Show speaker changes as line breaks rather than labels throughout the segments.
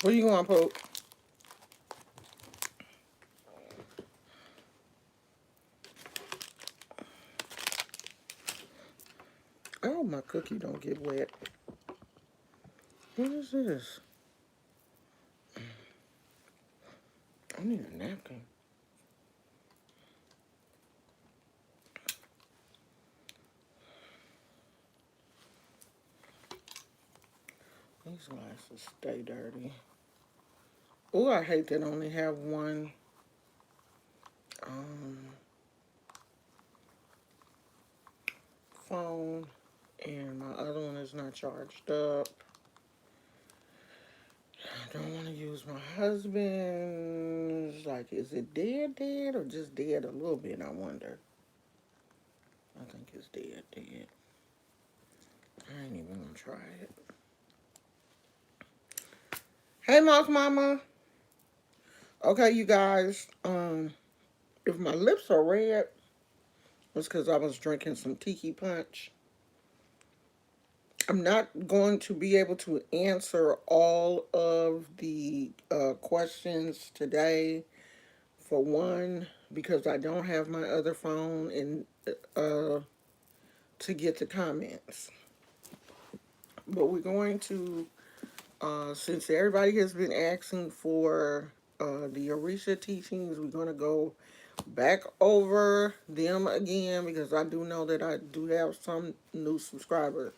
Where you going, Pope? Oh, my cookie don't get wet. What is this? I need a napkin. These glasses stay dirty. Oh, I hate that I only have one um, phone and my other one is not charged up. I don't want to use my husband's. Like, is it dead, or just dead a little bit? I wonder. I think it's dead. I ain't even gonna try it. Hey, Mouse Mama. Okay, you guys. If my lips are red, it's because I was drinking some tiki punch. I'm not going to be able to answer all of the questions today. For one, because I don't have my other phone and to get the comments. But we're going to, since everybody has been asking for the Orisha teachings, we're going to go back over them again because I do know that I do have some new subscribers.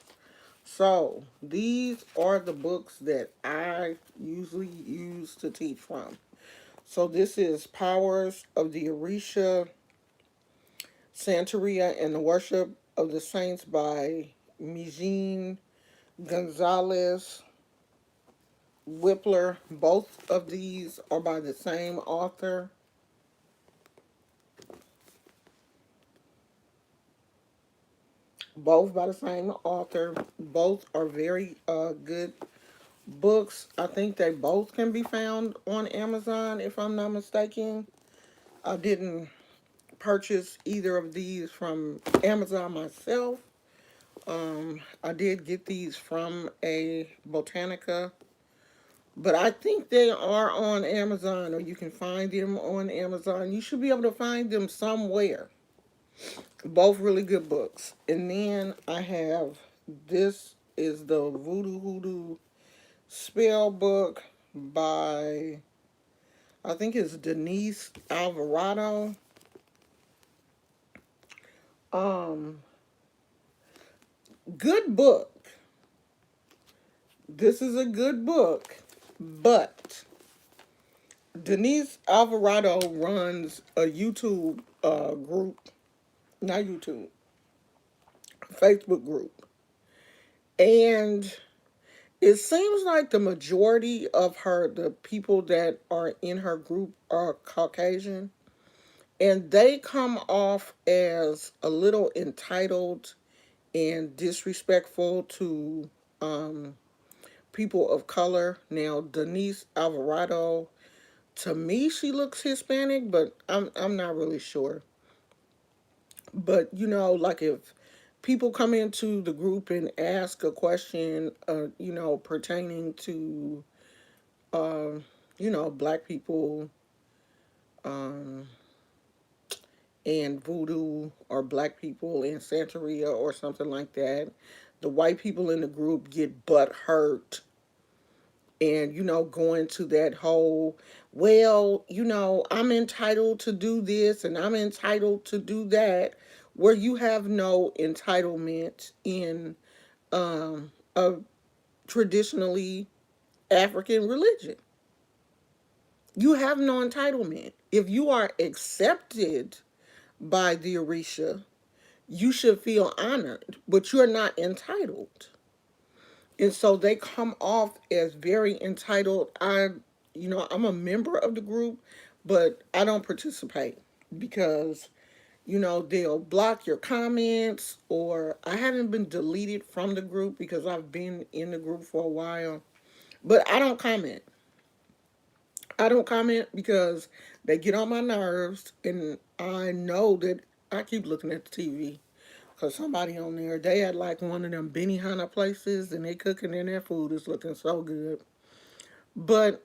So, these are the books that I usually use to teach from. So, this is Powers of the Orisha, Santeria, and the Worship of the Saints by Mijin Gonzalez Whippler. Both of these are by the same author. Both by the same author. Both are very good books. I think they both can be found on Amazon, if I'm not mistaken. I didn't purchase either of these from Amazon myself. I did get these from a Botanica, but I think they are on Amazon, or you can find them on Amazon. You should be able to find them somewhere. Both really good books. And then I have, this is the Voodoo Hoodoo spell book by, I think it's Denise Alvarado. Um, Good book. This is a good book, but Denise Alvarado runs a YouTube group, not YouTube, Facebook group. And it seems like the majority of the people that are in her group are Caucasian. And they come off as a little entitled and disrespectful to people of color. Now, Denise Alvarado, to me, she looks Hispanic, but I'm not really sure. But like if people come into the group and ask a question, pertaining to, black people, um, and voodoo, or black people and Santeria or something like that, the white people in the group get butt hurt and going to that whole, well, I'm entitled to do this and I'm entitled to do that, where you have no entitlement in a traditionally African religion. You have no entitlement. If you are accepted by the Orisha, you should feel honored, but you're not entitled. And so they come off as very entitled. I'm a member of the group, but I don't participate because, they'll block your comments, or I haven't been deleted from the group because I've been in the group for a while, but I don't comment. I don't comment because they get on my nerves, and I know that I keep looking at the TV. Cause somebody on there, they had like one of them Benihana places, and they cooking, and their food is looking so good. But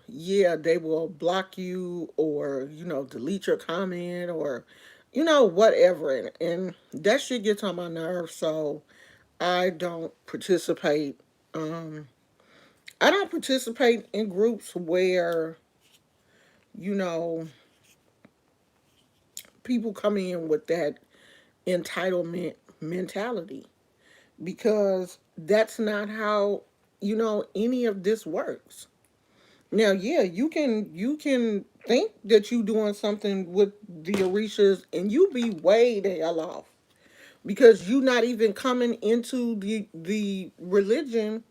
yeah, they will block you, or delete your comment, or whatever, and that shit gets on my nerves. So I don't participate. Um, I don't participate in groups where you know people come in with that entitlement mentality, because that's not how any of this works. Now, yeah, you can think that you doing something with the Orishas, and you be way the hell off, because you not even coming into the religion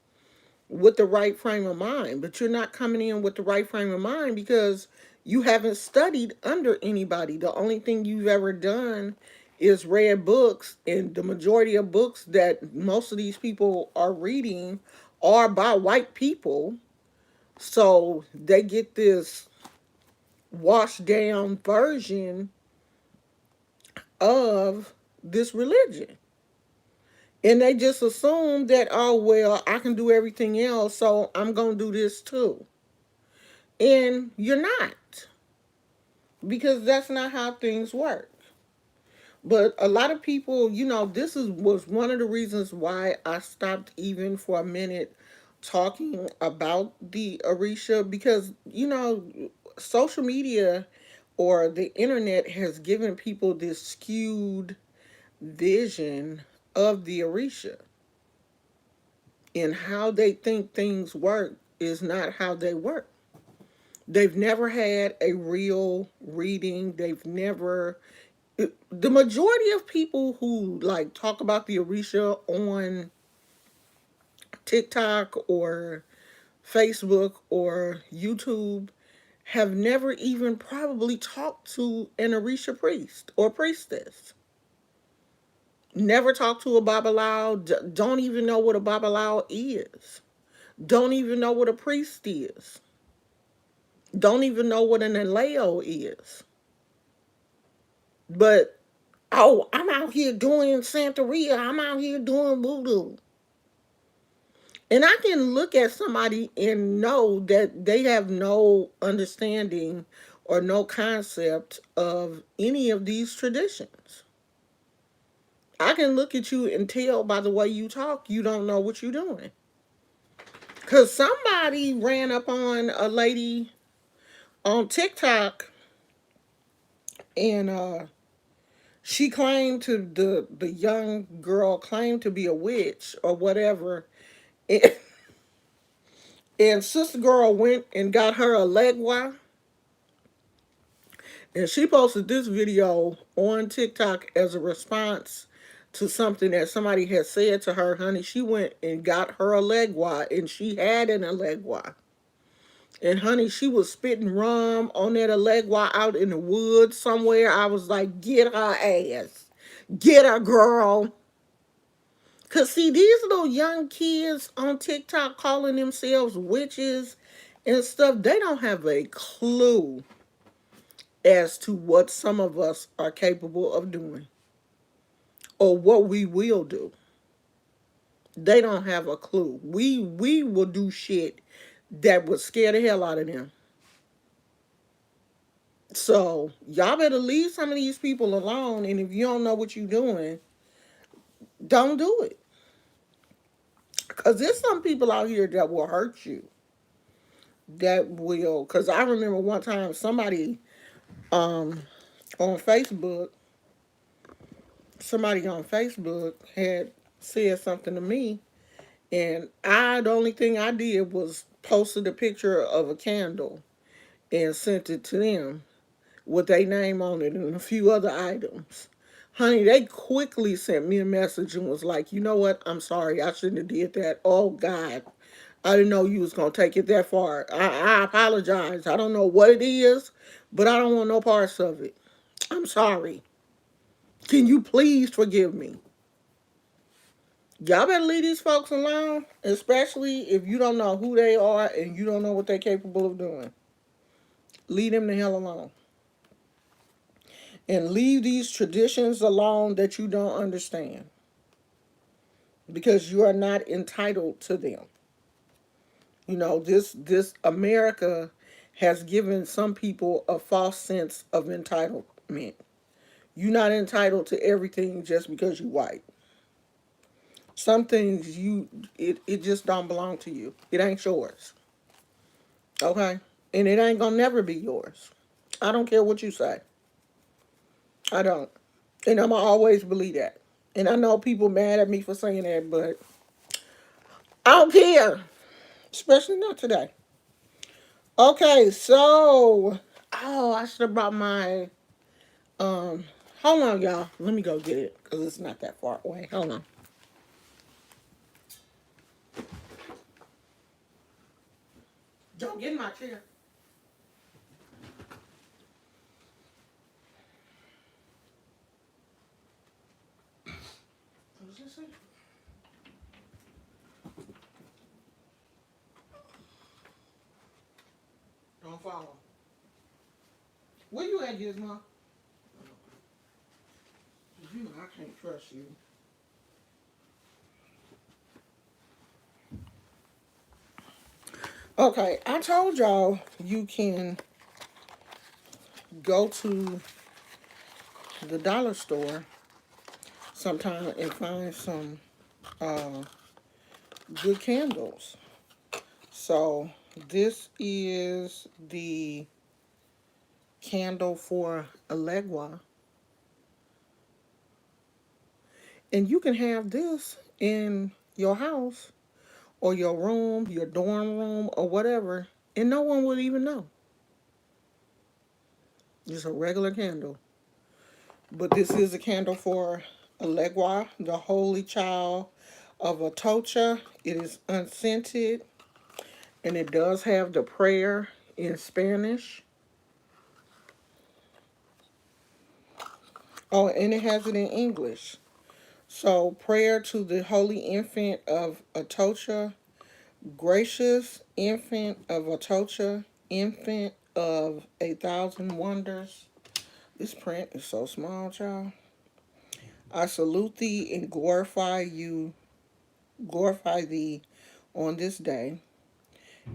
with the right frame of mind. But you're not coming in with the right frame of mind because you haven't studied under anybody. The only thing you've ever done is read books, and the majority of books that most of these people are reading are by white people. So they get this washed down version of this religion. And they just assume that, oh, well, I can do everything else, so I'm going to do this too. And you're not, because that's not how things work. But a lot of people, this was one of the reasons why I stopped even for a minute talking about the Orisha, because, social media or the internet has given people this skewed vision of the Orisha, and how they think things work is not how they work. They've never had a real reading. They've never, the majority of people who like talk about the Orisha on TikTok or Facebook or YouTube have never even probably talked to an Orisha priest or priestess. Never talked to a Babalao, don't even know what a Babalao is. Don't even know what a priest is. Don't even know what an Aleo is. But, oh, I'm out here doing Santeria. I'm out here doing voodoo. And I can look at somebody and know that they have no understanding or no concept of any of these traditions. I can look at you and tell by the way you talk, you don't know what you're doing. Because somebody ran up on a lady on TikTok, and she claimed to, the young girl claimed to be a witch or whatever. And, and sister girl went and got her a legua, and she posted this video on TikTok as a response to something that somebody had said to her. Honey, she went and got her a legua, and she had an legua. And honey, she was spitting rum on that legua out in the woods somewhere. I was like, get her ass. Get her, girl. Because, see, these little young kids on TikTok calling themselves witches and stuff, they don't have a clue as to what some of us are capable of doing or what we will do. They don't have a clue. We will do shit that would scare the hell out of them. So, y'all better leave some of these people alone, and if you don't know what you're doing, don't do it. Because there's some people out here that will hurt you. That will, because I remember one time um on Facebook, somebody on Facebook had said something to me, and the only thing I did was posted a picture of a candle and sent it to them with their name on it and a few other items. Honey, they quickly sent me a message and was like, you know what? I'm sorry. I shouldn't have did that. Oh, God. I didn't know you was going to take it that far. I apologize. I don't know what it is, but I don't want no parts of it. I'm sorry. Can you please forgive me? Y'all better leave these folks alone, especially if you don't know who they are and you don't know what they're capable of doing. Leave them the hell alone. And leave these traditions alone that you don't understand, because you are not entitled to them. This America has given some people a false sense of entitlement. You're not entitled to everything just because you're white. Some things it just don't belong to you. It ain't yours. Okay? And it ain't gonna never be yours. I don't care what you say. I don't. And I'm gonna always believe that. And I know people mad at me for saying that, but I don't care. Especially not today. Okay, so I should have brought my um hold on y'all. Let me go get it because it's not that far away. Hold on. Don't get in my chair. What's this say? Don't follow. Where you at, Gizmo? You know I can't trust you. Okay, I told y'all you can go to the dollar store sometime and find some uh, good candles. So this is the candle for Alegua, and you can have this in your house or your room, your dorm room, or whatever, and no one would even know. Just a regular candle. But this is a candle for Alegua, the Holy Child of Atocha. It is unscented, and it does have the prayer in Spanish. Oh, and it has it in English. So, prayer to the Holy Infant of Atocha, gracious Infant of Atocha, Infant of 1,000 wonders. This print is so small, child. I salute thee and glorify thee on this day,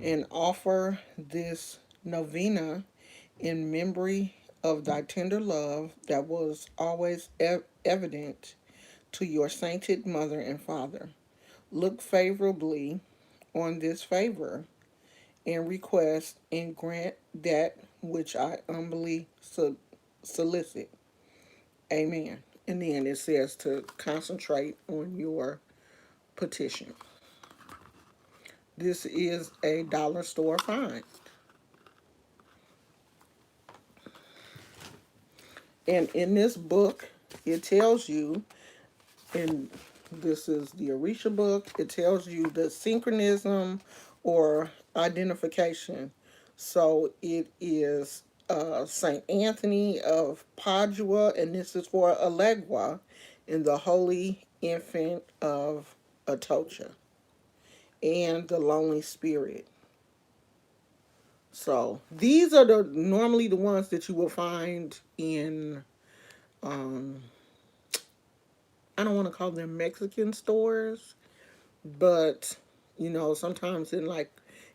and offer this novena in memory of thy tender love that was always evident to your sainted mother and father. Look favorably on this favor and request and grant that which I humbly solicit. Amen. And then it says to concentrate on your petition. This is a dollar store find. And in this book, it tells you, and this is the Orisha book, it tells you the synchronism or identification. So it is Saint Anthony of Padua, and this is for Alegua, in the Holy Infant of Atocha, and the Lonely Spirit. So these are the normally the ones that you will find in um, I don't want to call them Mexican stores, but sometimes in like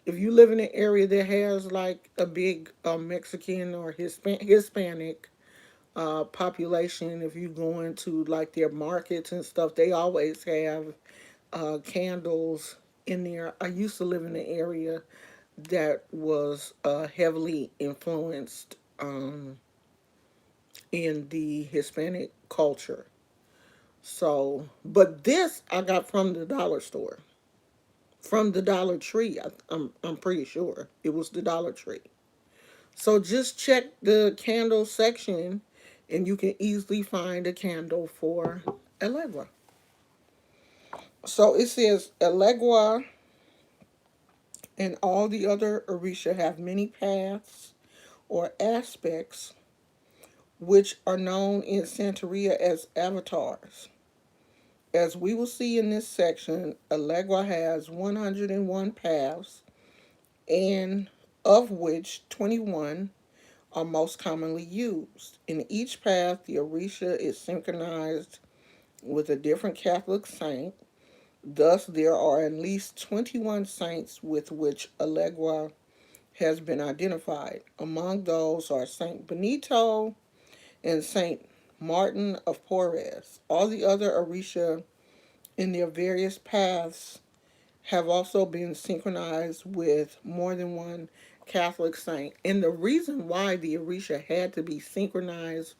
if you live in an area that has like a big Mexican or Hispanic population, if you go into like their markets and stuff, they always have candles in there. I used to live in an area that was heavily influenced in the Hispanic culture. So, but this I got from the dollar store, from the Dollar Tree. I'm pretty sure it was the Dollar Tree. So just check the candle section, and you can easily find a candle for Allegra. So it says Allegra and all the other Orisha have many paths or aspects which are known in Santeria as avatars. As we will see in this section, Allegra has 101 paths, and of which 21 are most commonly used. In each path, the Orisha is synchronized with a different Catholic saint. Thus, there are at least 21 saints with which Allegra has been identified. Among those are Saint Benito and Saint Martin of Porres. All the other Orisha in their various paths have also been synchronized with more than one Catholic saint. And the reason why the Orisha had to be synchronized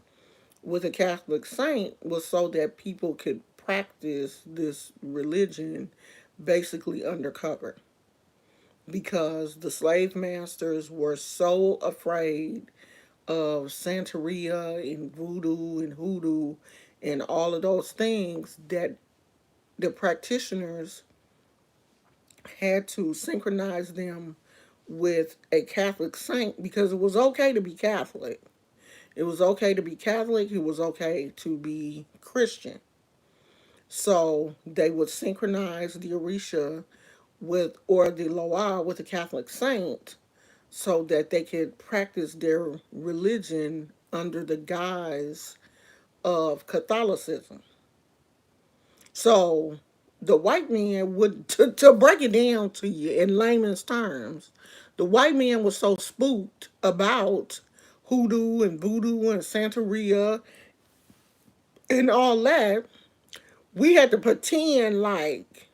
with a Catholic saint was so that people could practice this religion basically undercover. Because the slave masters were so afraid of Santeria and voodoo and hoodoo and all of those things that the practitioners had to synchronize them with a Catholic saint because it was okay to be Catholic. It was okay to be Catholic. It was okay to be Christian. So they would synchronize the Orisha with or the Loa with a Catholic saint so that they could practice their religion under the guise of Catholicism. So the white man would, to break it down to you in layman's terms, the white man was so spooked about hoodoo and voodoo and Santeria and all that, we had to pretend like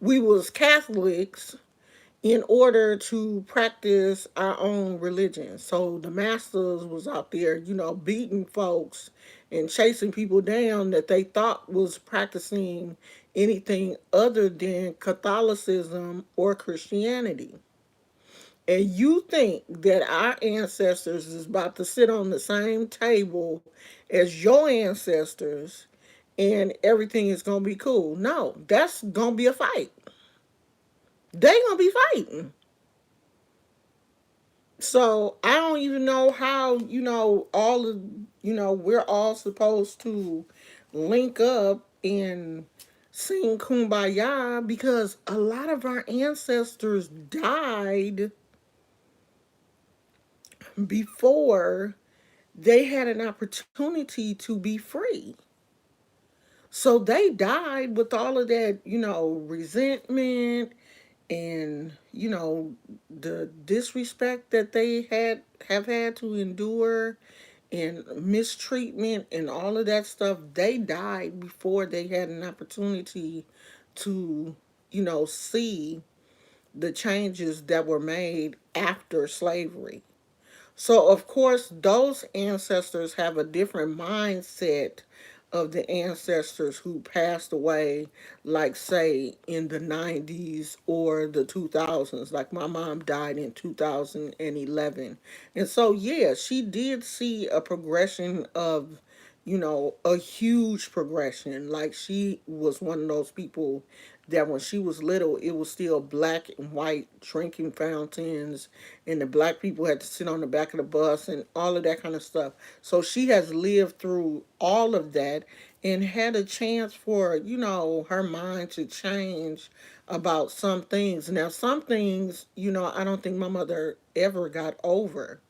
we was Catholics in order to practice our own religion. So the masters was out there, beating folks and chasing people down that they thought was practicing anything other than Catholicism or Christianity. And you think that our ancestors is about to sit on the same table as your ancestors and everything is going to be cool. No, that's going to be a fight. They going to be fighting. So I don't even know how, all of, we're all supposed to link up and sing Kumbaya because a lot of our ancestors died before they had an opportunity to be free. So they died with all of that, resentment and, the disrespect that they have had to endure and mistreatment and all of that stuff. They died before they had an opportunity to, see the changes that were made after slavery. So, of course, those ancestors have a different mindset of the ancestors who passed away, like, say, in the 90s or the 2000s. Like, my mom died in 2011. And so, yeah, she did see a progression of, a huge progression. Like, she was one of those people that when she was little, it was still black and white drinking fountains, and the black people had to sit on the back of the bus and all of that kind of stuff. So she has lived through all of that and had a chance for, her mind to change about some things. Now, some things, I don't think my mother ever got over,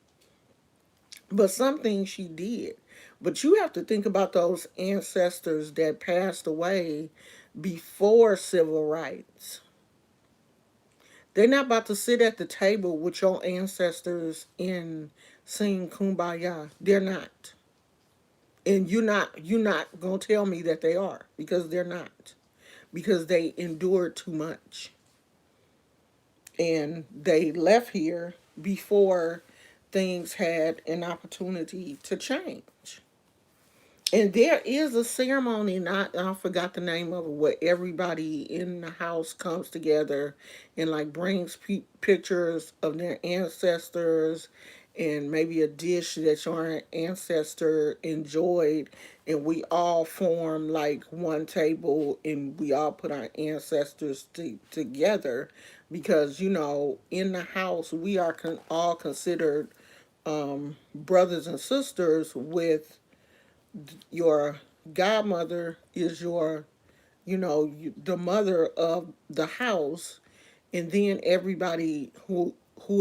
but some things she did. But you have to think about those ancestors that passed away before civil rights. They're not about to sit at the table with your ancestors and sing kumbaya. They're not. And you're not gonna tell me that they are, because they're not. Because they endured too much. And they left here before things had an opportunity to change. And there is a ceremony, not I forgot the name of it, where everybody in the house comes together and like brings pictures of their ancestors and maybe a dish that your ancestor enjoyed, and we all form like one table and we all put our ancestors together because in the house we are all considered brothers and sisters with your godmother is your, the mother of the house, and then everybody who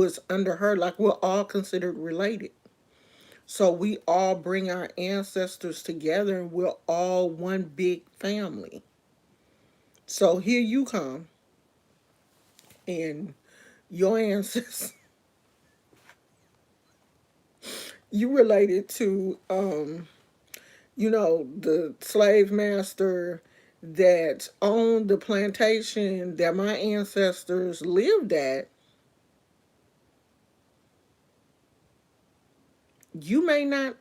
is under her, like we're all considered related. So we all bring our ancestors together, and we're all one big family. So here you come, and your ancestors, you related to, the slave master that owned the plantation that my ancestors lived at. You may not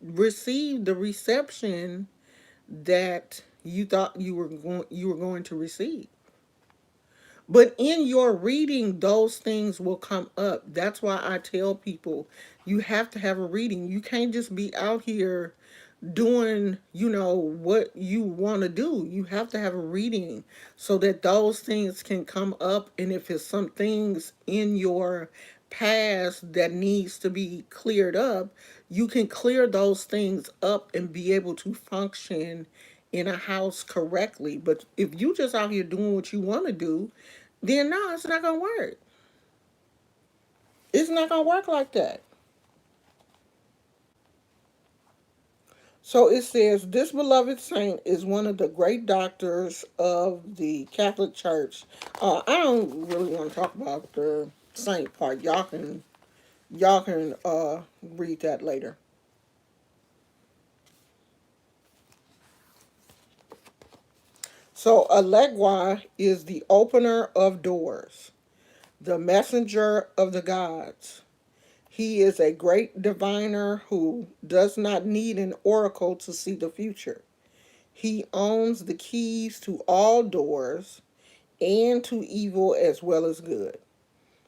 receive the reception that you thought you were going to receive. But in your reading, those things will come up. That's why I tell people you have to have a reading. You can't just be out here doing, what you want to do. You have to have a reading so that those things can come up. And if it's some things in your past that needs to be cleared up, you can clear those things up and be able to function in a house correctly. But if you just out here doing what you want to do, then no, it's not gonna work. It's not gonna work like that. So it says, this beloved saint is one of the great doctors of the Catholic Church. I don't really want to talk about the saint part. Y'all can read that later. So Alegua is the opener of doors, the messenger of the gods. He is a great diviner who does not need an oracle to see the future. He owns the keys to all doors and to evil as well as good.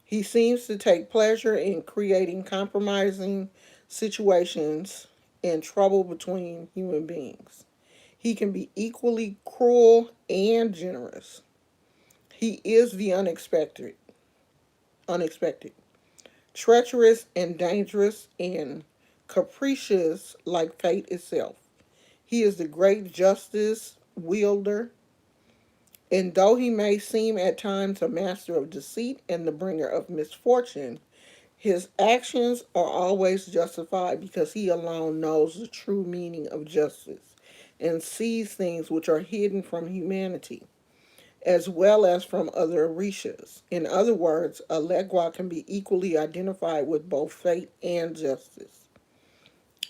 He seems to take pleasure in creating compromising situations and trouble between human beings. He can be equally cruel and generous. He is the unexpected, treacherous and dangerous and capricious like fate itself. He is the great justice wielder, and though he may seem at times a master of deceit and the bringer of misfortune, his actions are always justified because he alone knows the true meaning of justice and sees things which are hidden from humanity, as well as from other Orishas. In other words, a Legua can be equally identified with both fate and justice.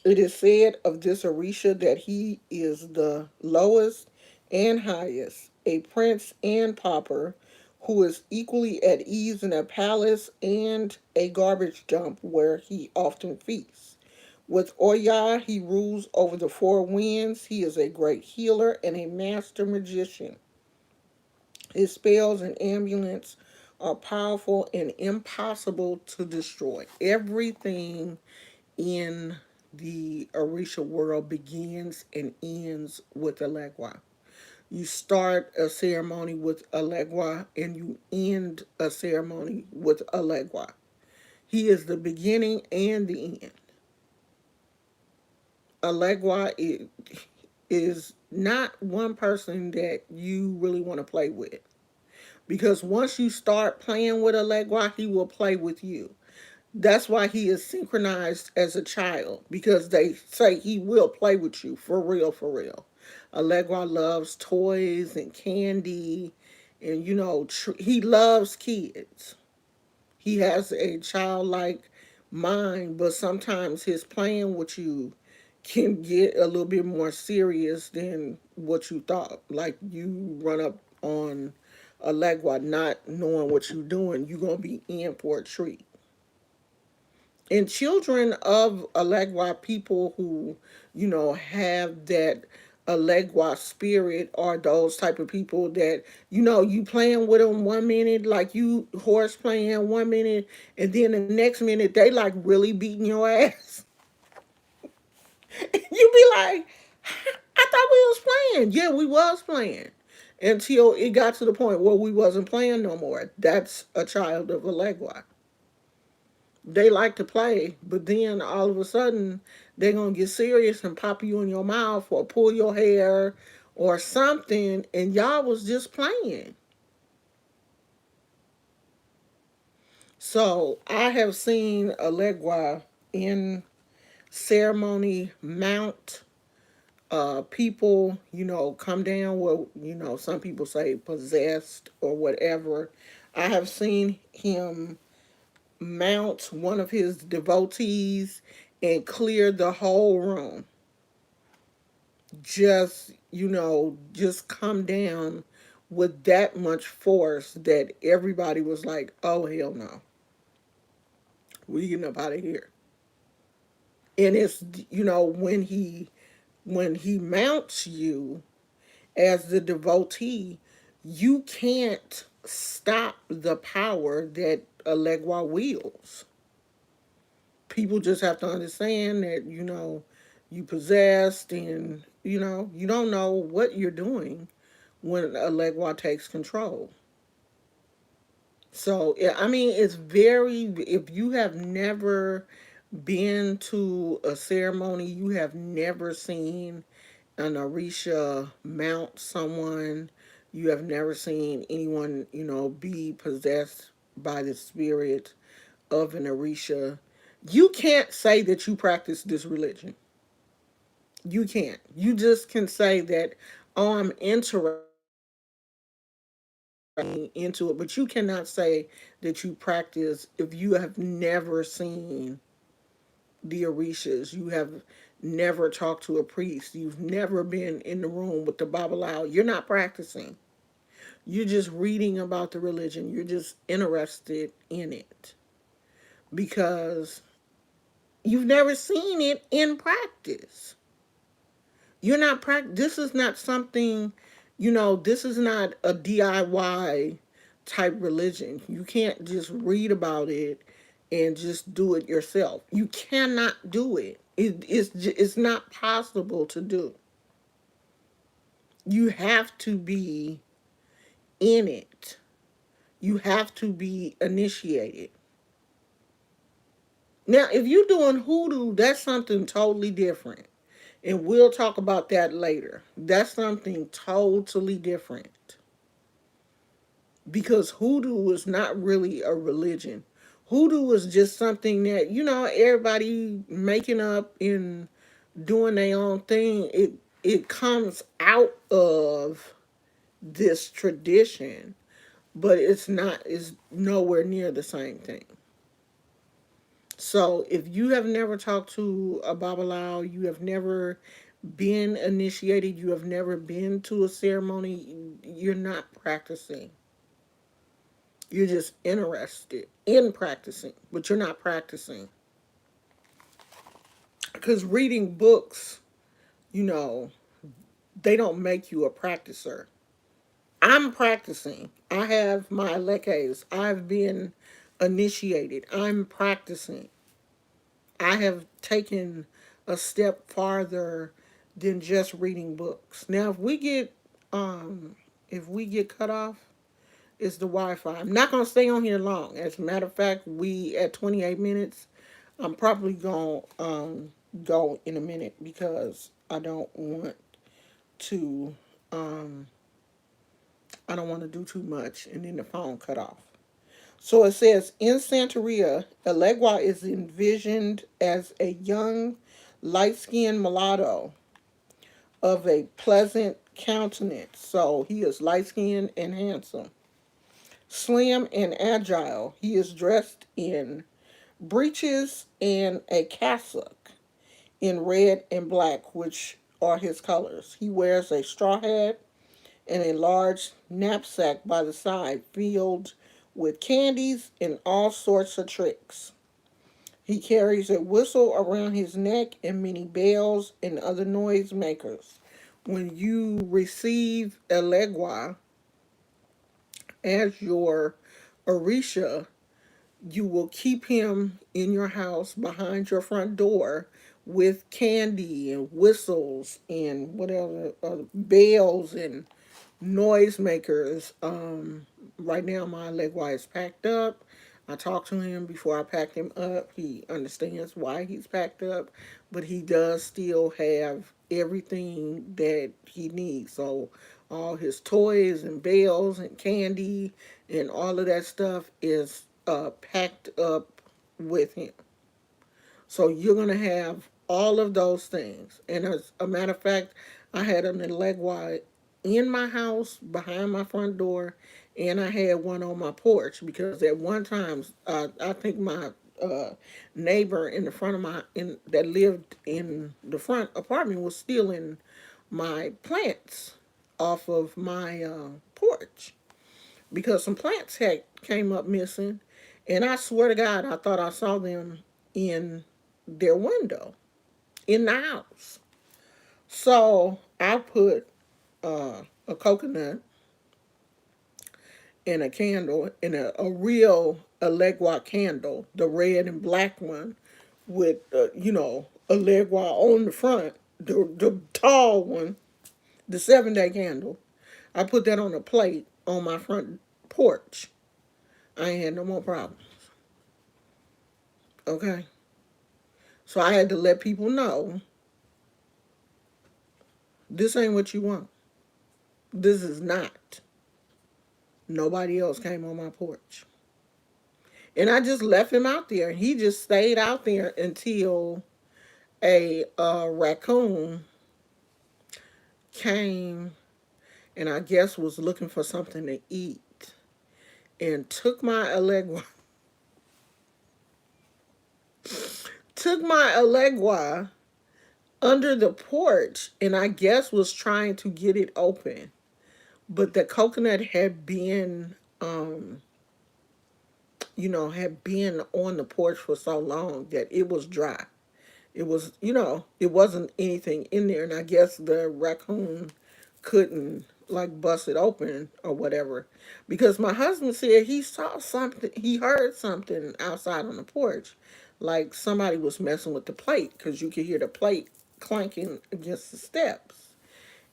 It is said of this Orisha that he is the lowest and highest, a prince and pauper, who is equally at ease in a palace and a garbage dump where he often feasts. With Oya, he rules over the four winds. He is a great healer and a master magician. His spells and amulets are powerful and impossible to destroy. Everything in the Orisha world begins and ends with Elegua. You start a ceremony with Elegua and you end a ceremony with Elegua. He is the beginning and the end. Elegua is not one person that you really want to play with. Because once you start playing with Elegua, he will play with you. That's why he is synchronized as a child, because they say he will play with you for real, for real. Allegra loves toys and candy, and he loves kids. He has a childlike mind, but sometimes his playing with you can get a little bit more serious than what you thought. Like you run up on Allegra not knowing what you're doing, you're gonna be in for a treat. And children of Alegua people who, have that Alegua spirit are those type of people that, you playing with them 1 minute, like you horse playing 1 minute, and then the next minute they like really beating your ass. You be like, I thought we was playing. Yeah, we was playing. Until it got to the point where we wasn't playing no more. That's a child of Alegua. They like to play, but then all of a sudden they're gonna get serious and pop you in your mouth or pull your hair or something, and y'all was just playing. So I have seen Alegua in ceremony mount People, come down. Well, some people say possessed or whatever. I have seen him mount one of his devotees and clear the whole room. Just come down with that much force that everybody was like, "Oh hell no, we getting up out of here." And it's when he mounts you as the devotee, you can't stop the power that Elegua wields. People just have to understand that you possessed, and you don't know what you're doing when Elegua takes control. So I mean, it's very. If you have never been to a ceremony, you have never seen an Orisha mount someone, you have never seen anyone, be possessed by the spirit of an Orisha, you can't say that you practice this religion. You can't. You just can say that, oh, I'm interested into it, but you cannot say that you practice if you have never seen the Orishas, you have never talked to a priest, you've never been in the room with the Babalawo. You're not practicing. You're just reading about the religion. You're just interested in it because you've never seen it in practice. You're not This is not something, this is not a DIY type religion. You can't just read about it and just do it yourself. You cannot do it. It's not possible to do. You have to be in it. You have to be initiated. Now, if you're doing hoodoo, that's something totally different. And we'll talk about that later. That's something totally different. Because hoodoo is not really a religion. Hoodoo is just something that, everybody making up and doing their own thing. It comes out of this tradition, but it's nowhere near the same thing. So if you have never talked to a Babalawo, you have never been initiated, you have never been to a ceremony, you're not practicing. You're just interested in practicing, but you're not practicing. Because reading books, you know, they don't make you a practicer. I'm practicing. I have my lekes. I've been initiated. I'm practicing. I have taken a step farther than just reading books. Now, if we get cut off, it's the Wi-Fi. I'm not gonna stay on here long. As a matter of fact, we at 28 minutes. I'm probably gonna go in a minute because to um, I don't want to do too much and then the phone cut off. So it says in Santeria, Elegua is envisioned as a young, light-skinned mulatto of a pleasant countenance. So he is light-skinned and handsome. Slim and agile, he is dressed in breeches and a cassock in red and black, which are his colors. He wears a straw hat and a large knapsack by the side filled with candies and all sorts of tricks. He carries a whistle around his neck and many bells and other noise makers. When you receive Elegua as your Orisha, you will keep him in your house behind your front door with candy and whistles and whatever, bells and noisemakers. Right now, my Legway is packed up. I talked to him before I packed him up. He understands why he's packed up, but he does still have everything that he needs. So, all his toys and bells and candy and all of that stuff is packed up with him. So, you're going to have all of those things. And as a matter of fact, I had an Elegua in my house behind my front door, and I had one on my porch because at one time, I think my uh, neighbor in the front of my in that lived in the front apartment was stealing my plants off of my porch because some plants had came up missing, and I swear to God, I thought I saw them in their window in the house. So I put a coconut and a candle and a real Elegua candle, the red and black one with Elegua on the front, the tall one, the 7 day candle. I put that on a plate on my front porch. I ain't had no more problems. Okay, so I had to let people know this ain't what you want. This is not. Nobody else came on my porch. And I just left him out there. He just stayed out there until a raccoon came and I guess was looking for something to eat and took my Elegua under the porch and I guess was trying to get it open. But the coconut had been had been on the porch for so long that it was dry. It was, it wasn't anything in there. And I guess the raccoon couldn't like bust it open or whatever. Because my husband said he saw something, he heard something outside on the porch. Like somebody was messing with the plate because you could hear the plate clanking against the steps.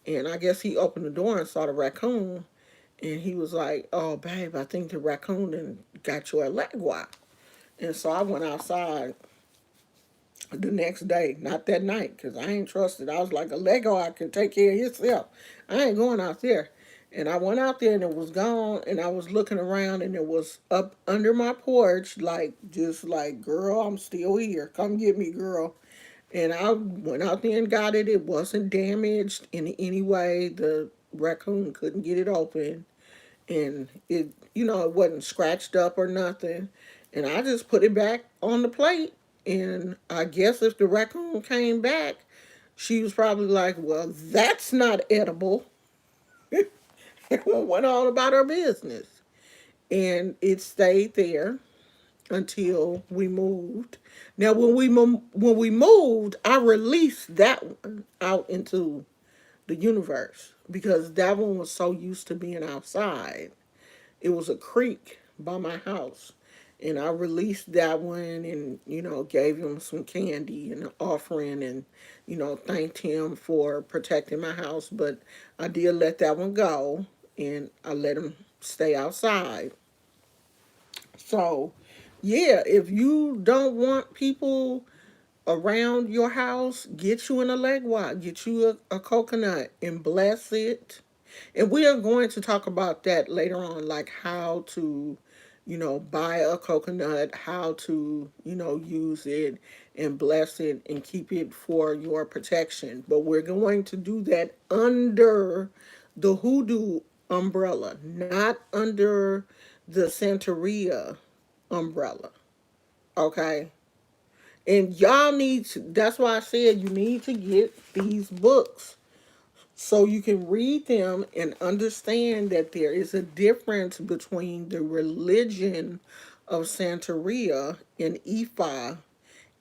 And I guess he opened the door and saw the raccoon. And he was like, "Oh, babe, I think the raccoon done got your leg wide." And so I went outside the next day, not that night, because I ain't trusted. I was like, a Lego, I can take care of himself. I ain't going out there. And I went out there and it was gone. And I was looking around and it was up under my porch, like, just like, girl, I'm still here. Come get me, girl. And I went out there and got it. It wasn't damaged in any way. The raccoon couldn't get it open. And it wasn't scratched up or nothing. And I just put it back on the plate. And I guess if the raccoon came back, she was probably like, "Well, that's not edible." And went on about her business. And it stayed there until we moved. Now, when we moved, I released that one out into the universe because that one was so used to being outside. It was a creek by my house. And I released that one and, gave him some candy and an offering and, thanked him for protecting my house. But I did let that one go and I let him stay outside. So, yeah, if you don't want people around your house, get you an Elegua, get you a coconut and bless it. And we are going to talk about that later on, like how to, buy a coconut, how to, use it and bless it and keep it for your protection. But we're going to do that under the hoodoo umbrella, not under the Santeria umbrella. Okay? And y'all need to, that's why I said you need to get these books so you can read them and understand that there is a difference between the religion of Santeria and Ifa.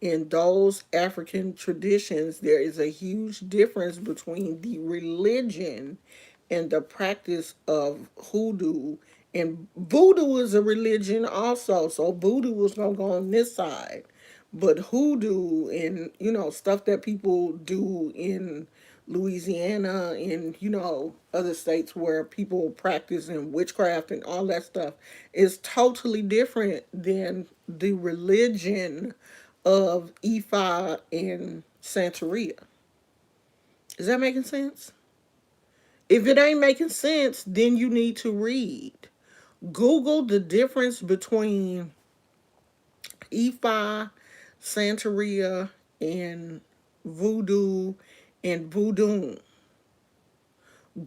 In those African traditions, there is a huge difference between the religion and the practice of hoodoo. And voodoo is a religion also, so voodoo was going to go on this side. But hoodoo and, stuff that people do in Louisiana and, other states where people practice in witchcraft and all that stuff is totally different than the religion of Ifa and Santeria. Is that making sense? If it ain't making sense, then you need to read. Google the difference between Ifa, Santeria, and voodoo, and voodoo.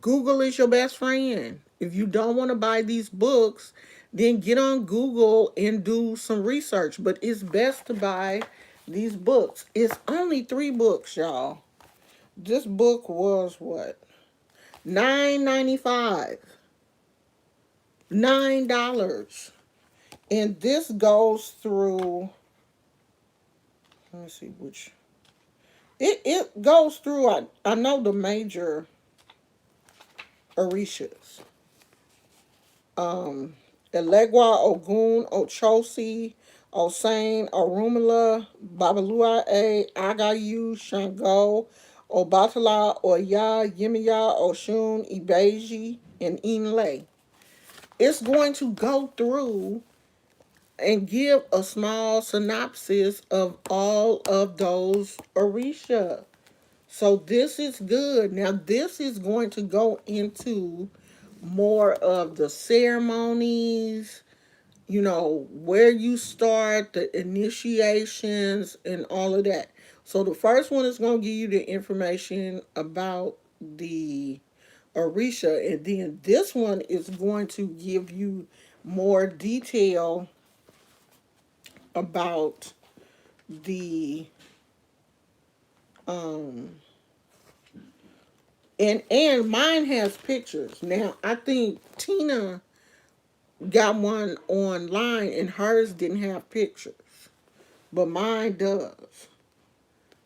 Google is your best friend. If you don't want to buy these books, then get on Google and do some research. But it's best to buy these books. It's only 3 books, y'all. This book was what? $9.95. $9. And this goes through, let me see which. It goes through, I know the major Orishas. Um, Elegua, Ogun, Ochosi, Osane, Orumila, Babalua, Agayu, Shango, Obatala, Oya, Yemiya, Oshun, Ibeji, and Inle. It's going to go through and give a small synopsis of all of those Orisha. So this is good. Now this is going to go into more of the ceremonies, where you start, the initiations, and all of that. So the first one is going to give you the information about the Orisha, and then this one is going to give you more detail about the um and mine has pictures. Now I think Tina got one online and hers didn't have pictures, but mine does.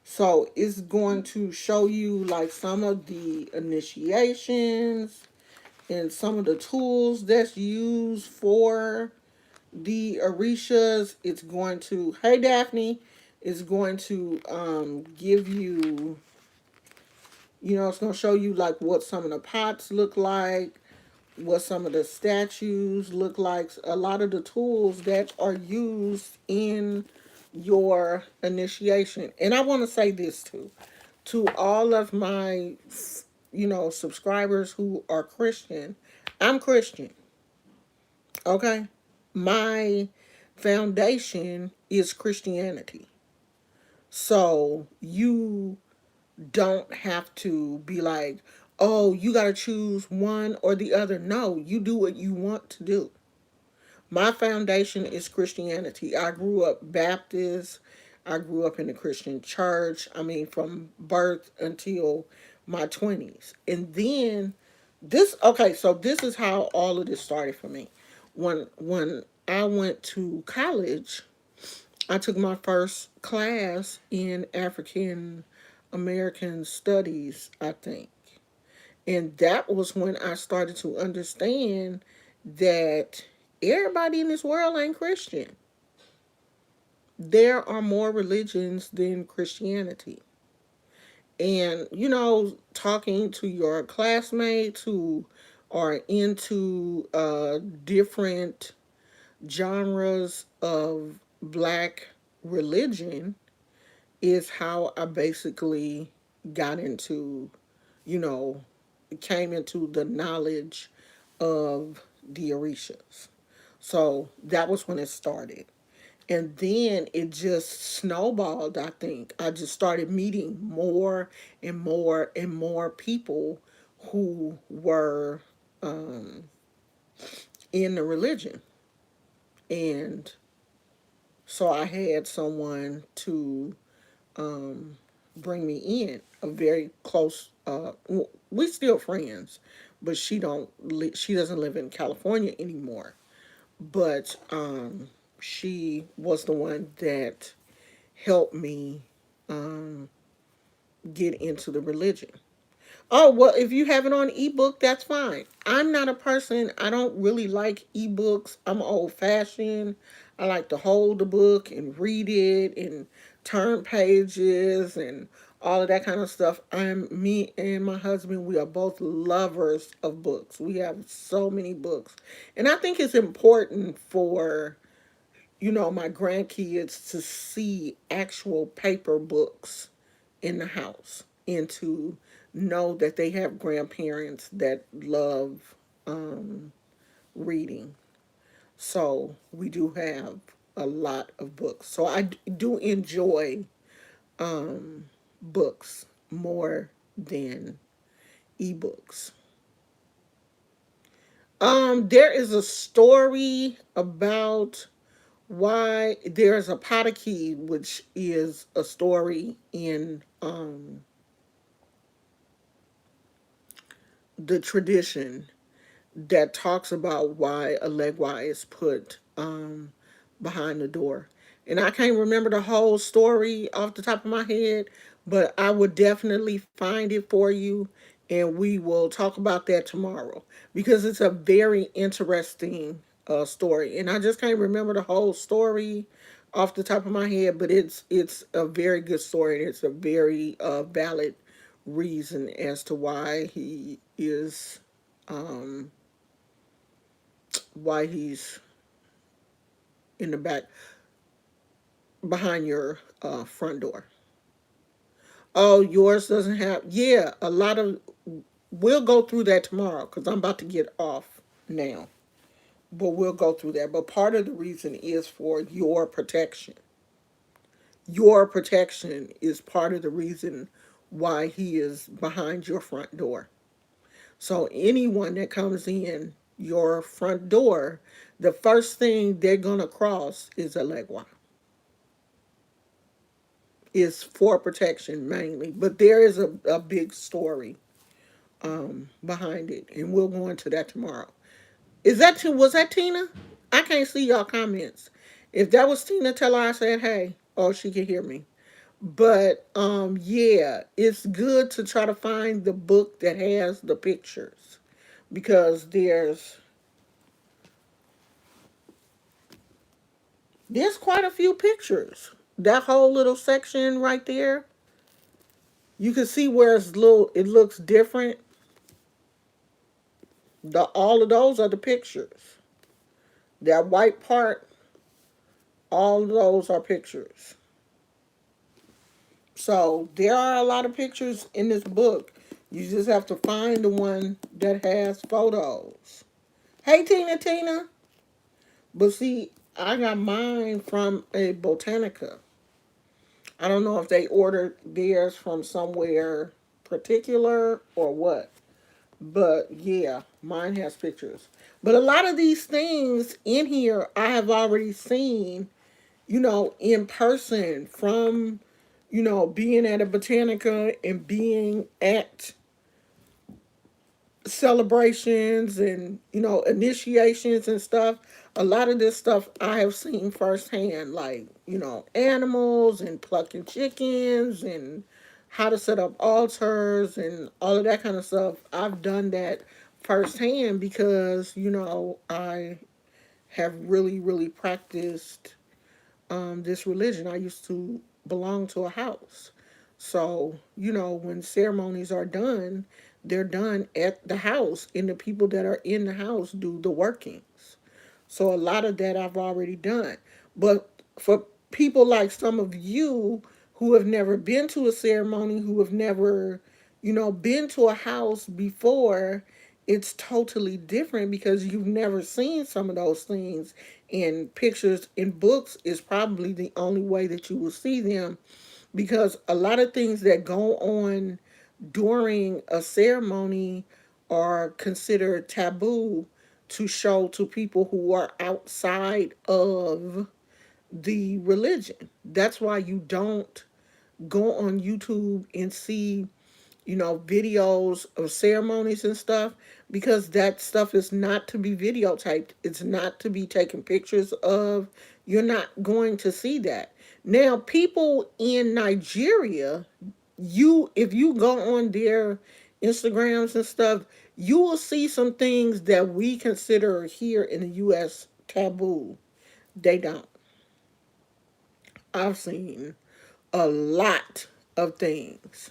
So it's going to show you like some of the initiations and some of the tools that's used for the Orishas. It's going to, hey Daphne, it's going to give you, it's going to show you like what some of the pots look like, what some of the statues look like, a lot of the tools that are used in your initiation. And I want to say this too, to all of my, subscribers who are Christian. I'm Christian, okay? My foundation is Christianity. So you don't have to be like, oh, you got to choose one or the other. No, you do what you want to do. My foundation is Christianity. I grew up Baptist. I grew up in a Christian church. I mean, from birth until my 20s. And then okay, so this is how all of this started for me. When I went to college, I took my first class in African American studies, I think. And that was when I started to understand that everybody in this world ain't Christian. There are more religions than Christianity. And, talking to your classmates who are into different genres of black religion is how I basically got into, you know, came into the knowledge of the Orishas. So that was when it started. And then it just snowballed, I think. I just started meeting more and more and more people who were in the religion. And so I had someone to bring me in, a very close, we still friends, but she doesn't live in California anymore. But she was the one that helped me get into the religion. Oh, well, if you have it on ebook, that's fine. I'm not a person, I don't really like ebooks. I'm old fashioned. I like to hold the book and read it and turn pages and all of that kind of stuff. Me and my husband, we are both lovers of books. We have so many books. And I think it's important for, my grandkids to see actual paper books in the house and to know that they have grandparents that love reading. So we do have a lot of books. So I do enjoy books more than ebooks. There is a story about why there's a pot of key, which is a story in the tradition that talks about why a legwai is put behind the door. And I can't remember the whole story off the top of my head, but I would definitely find it for you and we will talk about that tomorrow because it's a very interesting story. And I just can't remember the whole story off the top of my head, but it's a very good story and it's a very valid reason as to um, why he's in the back behind your front door. Oh, yours doesn't have. Yeah, a lot of. We'll go through that tomorrow because I'm about to get off now. But we'll go through that. But part of the reason is for your protection. Your protection is part of the reason why he is behind your front door. So anyone that comes in your front door, the first thing they're gonna cross is a legua. Is for protection mainly, but there is a big story behind it, and we'll go into that tomorrow. Was that Tina? I can't see y'all comments. If that was Tina, tell her I said hey. Oh, she can hear me. But yeah, it's good to try to find the book that has the pictures because there's quite a few pictures. That whole little section right there, you can see where it looks different. All of those are the pictures. That white part, all of those are pictures. So there are a lot of pictures in this book. You just have to find the one that has photos. Hey Tina. But see, I got mine from a Botanica. I don't know if they ordered theirs from somewhere particular or what. But yeah, mine has pictures. But a lot of these things in here I have already seen, in person from, being at a Botanica and being at celebrations and, initiations and stuff. A lot of this stuff I have seen firsthand, like, animals and plucking chickens and how to set up altars and all of that kind of stuff. I've done that firsthand because, I have really, really practiced this religion. I used to belong to a house. So, when ceremonies are done, they're done at the house, and the people that are in the house do the workings. So, a lot of that I've already done. But for people like some of you who have never been to a ceremony, who have never, been to a house before, it's totally different because you've never seen some of those things in pictures. In books is probably the only way that you will see them because a lot of things that go on during a ceremony are considered taboo to show to people who are outside of the religion. That's why you don't go on YouTube and see, videos of ceremonies and stuff because that stuff is not to be videotaped. It's not to be taken pictures of. You're not going to see that. Now, people in Nigeria, if you go on their Instagrams and stuff, you will see some things that we consider here in the US taboo. They don't. I've seen a lot of things.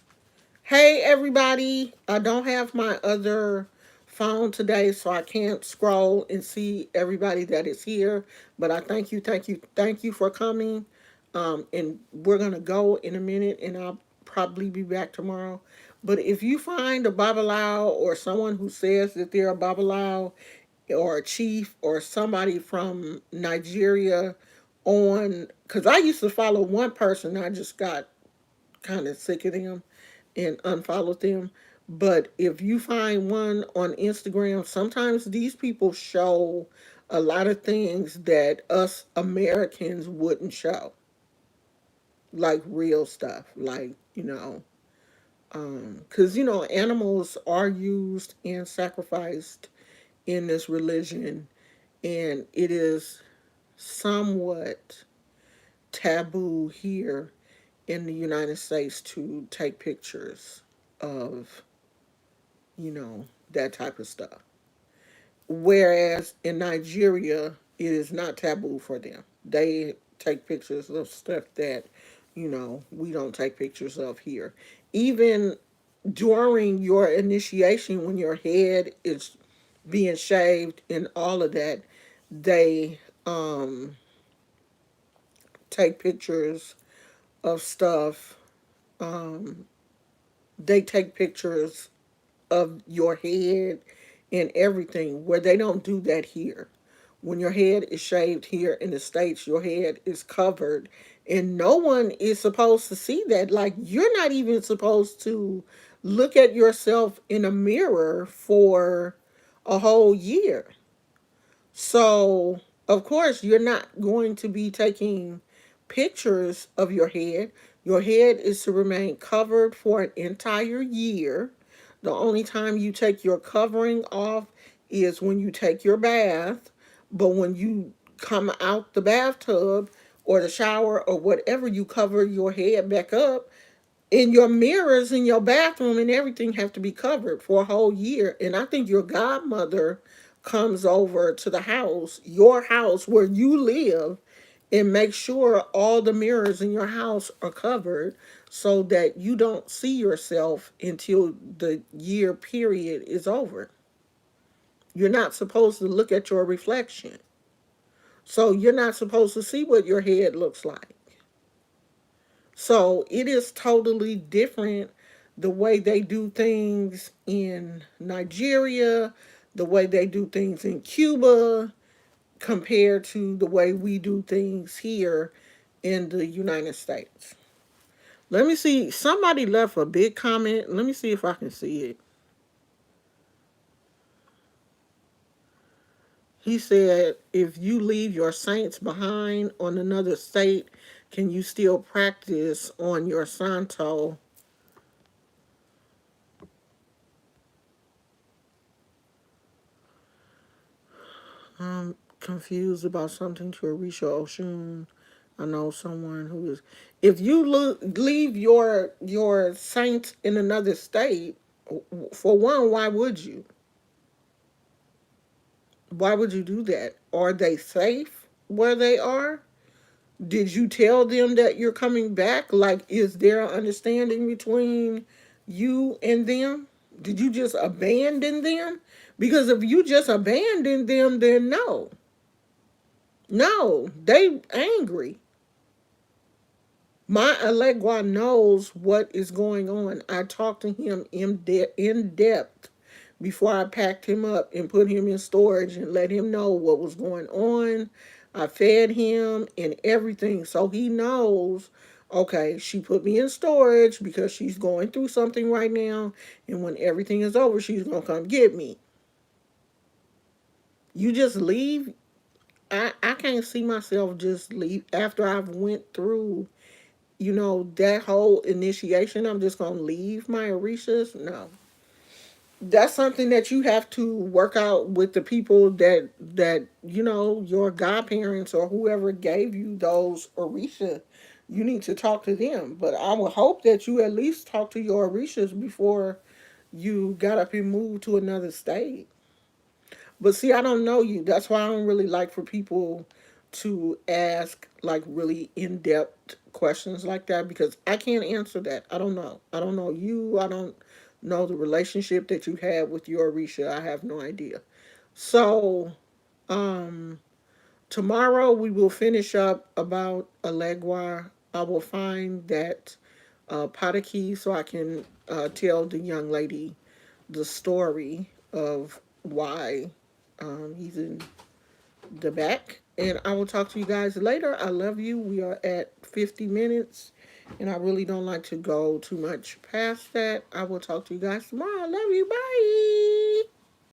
Hey everybody, I don't have my other phone today, so I can't scroll and see everybody that is here. But I thank you for coming. And we're gonna go in a minute, and I'll probably be back tomorrow. But if you find a Babalao or someone who says that they're a Babalao or a chief or somebody from Nigeria on, because I used to follow one person, I just got kind of sick of them and unfollow them. But if you find one on Instagram, sometimes these people show a lot of things that us Americans wouldn't show, like real stuff, like, because, animals are used and sacrificed in this religion, and it is somewhat taboo here in the United States to take pictures of, that type of stuff. Whereas in Nigeria, it is not taboo for them. They take pictures of stuff that, we don't take pictures of here. Even during your initiation, when your head is being shaved and all of that, they take pictures of stuff. Um, they take pictures of your head and everything, where they don't do that here. When your head is shaved here in the States, your head is covered, and no one is supposed to see that. Like, you're not even supposed to look at yourself in a mirror for a whole year. So, of course, you're not going to be taking pictures of your head. Your head is to remain covered for an entire year. The only time you take your covering off is when you take your bath. But when you come out the bathtub or the shower or whatever, you cover your head back up, and your mirrors in your bathroom and everything have to be covered for a whole year. And I think your godmother comes over to the house, your house where you live, and make sure all the mirrors in your house are covered so that you don't see yourself until the year period is over. You're not supposed to look at your reflection. So you're not supposed to see what your head looks like. So it is totally different, the way they do things in Nigeria, the way they do things in Cuba, compared to the way we do things here in the United States. Let me see. Somebody left a big comment. Let me see if I can see it. He said, if you leave your saints behind on another state, can you still practice on your Santo? I'm confused about something to Orisha Oshun. I know someone who is. If you leave your saints in another state, for one, why would you? Why would you do that? Are they safe where they are? Did you tell them that you're coming back? Like, is there an understanding between you and them? Did you just abandon them? Because if you just abandon them, then no. No, they angry. My Alegua knows what is going on. I talked to him in depth before I packed him up and put him in storage and let him know what was going on. I fed him and everything, so he knows, okay, she put me in storage because she's going through something right now, and when everything is over, she's going to come get me. You just leave. I can't see myself just leave after I've went through, that whole initiation. I'm just gonna leave my Orishas. No, that's something that you have to work out with the people that your godparents or whoever gave you those Orisha. You need to talk to them. But I would hope that you at least talk to your Orishas before you got up and moved to another state. But see, I don't know you. That's why I don't really like for people to ask like really in depth questions like that, because I can't answer that. I don't know. I don't know you. I don't know the relationship that you have with your Orisha. I have no idea. So, um, tomorrow we will finish up about Alegua. I will find that Pataki so I can tell the young lady the story of why he's in the back. And I will talk to you guys later. I love you. We are at 50 minutes. And I really don't like to go too much past that. I will talk to you guys tomorrow. Love you. Bye.